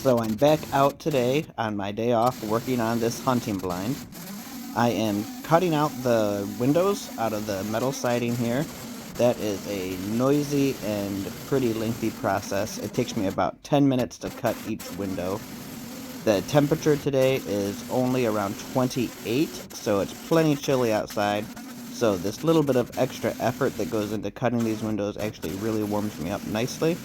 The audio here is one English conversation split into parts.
So I'm back out today on my day off working on this hunting blind. I am cutting out the windows out of the metal siding here. That is a noisy and pretty lengthy process. It takes me about 10 minutes to cut each window. The temperature today is only around 28, so it's plenty chilly outside. So this little bit of extra effort that goes into cutting these windows actually really warms me up nicely.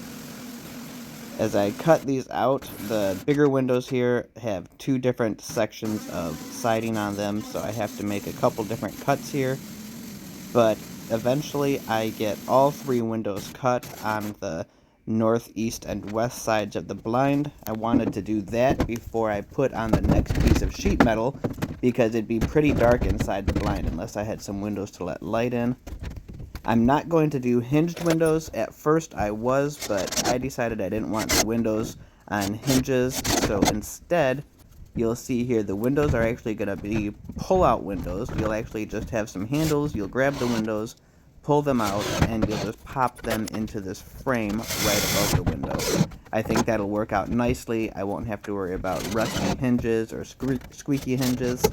As I cut these out, the bigger windows here have two different sections of siding on them, so I have to make a couple different cuts here. But eventually I get all three windows cut on the north, east, and west sides of the blind. I wanted to do that before I put on the next piece of sheet metal, because it'd be pretty dark inside the blind unless I had some windows to let light in. I'm not going to do hinged windows. At first I was, but I decided I didn't want the windows on hinges, so instead, you'll see here the windows are actually going to be pull-out windows. You'll actually just have some handles, you'll grab the windows, pull them out, and you'll just pop them into this frame right above the window. I think that'll work out nicely. I won't have to worry about rusty hinges or squeaky hinges.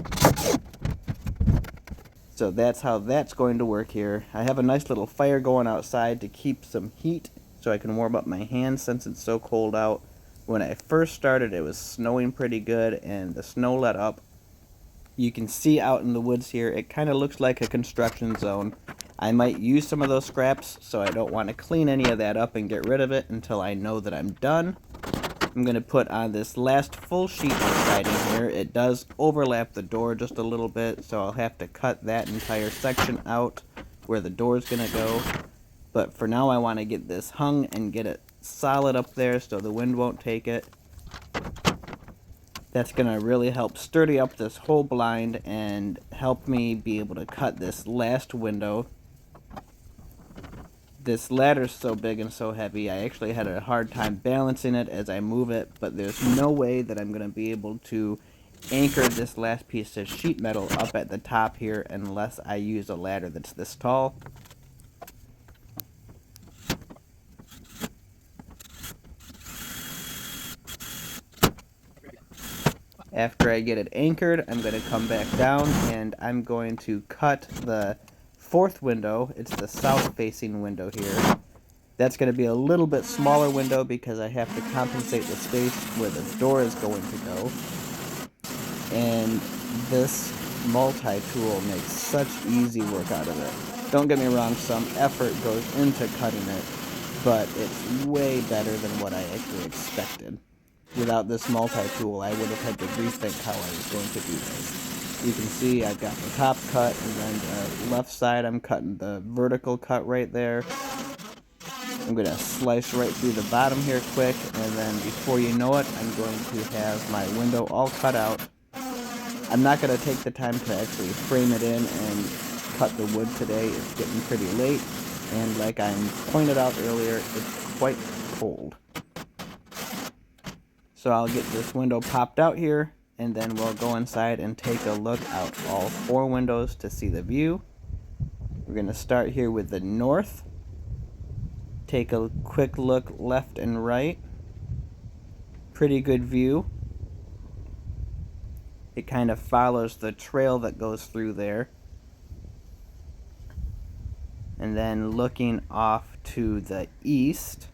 So that's how that's going to work here. I have a nice little fire going outside to keep some heat so I can warm up my hands since it's so cold out. When I first started, it was snowing pretty good and the snow let up. You can see out in the woods here, it kind of looks like a construction zone. I might use some of those scraps, so I don't want to clean any of that up and get rid of it until I know that I'm done. I'm going to put on this last full sheet of siding here. It does overlap the door just a little bit, so I'll have to cut that entire section out where the door is going to go. But for now I want to get this hung and get it solid up there so the wind won't take it. That's going to really help sturdy up this whole blind and help me be able to cut this last window. This ladder's so big and so heavy, I actually had a hard time balancing it as I move it, but there's no way that I'm going to be able to anchor this last piece of sheet metal up at the top here unless I use a ladder that's this tall. After I get it anchored, I'm going to come back down and I'm going to cut the fourth window. It's the south facing window here. That's going to be a little bit smaller window because I have to compensate the space where the door is going to go. And this multi-tool makes such easy work out of it. Don't get me wrong, some effort goes into cutting it, but it's way better than what I actually expected. Without this multi-tool, I would have had to rethink how I was going to do this. You can see I've got the top cut, and then the left side I'm cutting the vertical cut right there. I'm going to slice right through the bottom here quick, and then before you know it, I'm going to have my window all cut out. I'm not going to take the time to actually frame it in and cut the wood today. It's getting pretty late, and like I pointed out earlier, it's quite cold. So I'll get this window popped out here, and then we'll go inside and take a look out all four windows to see the view. We're going to start here with the north. Take a quick look left and right. Pretty good view. It kind of follows the trail that goes through there. And then looking off to the east,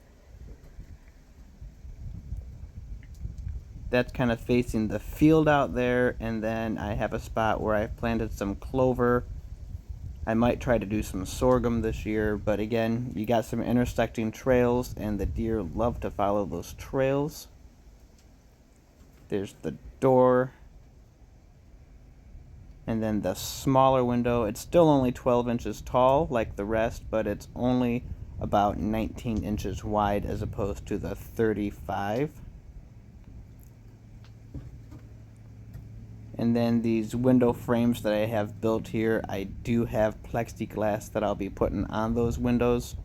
that's kind of facing the field out there, and then I have a spot where I've planted some clover. I might try to do some sorghum this year, but again, you got some intersecting trails, and the deer love to follow those trails. There's the door, and then the smaller window. It's still only 12 inches tall like the rest, but it's only about 19 inches wide as opposed to the 35. And then these window frames that I have built here, I do have plexiglass that I'll be putting on those windows.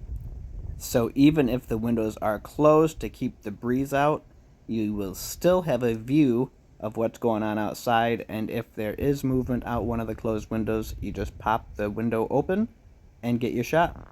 So even if the windows are closed to keep the breeze out, you will still have a view of what's going on outside, and if there is movement out one of the closed windows, you just pop the window open and get your shot.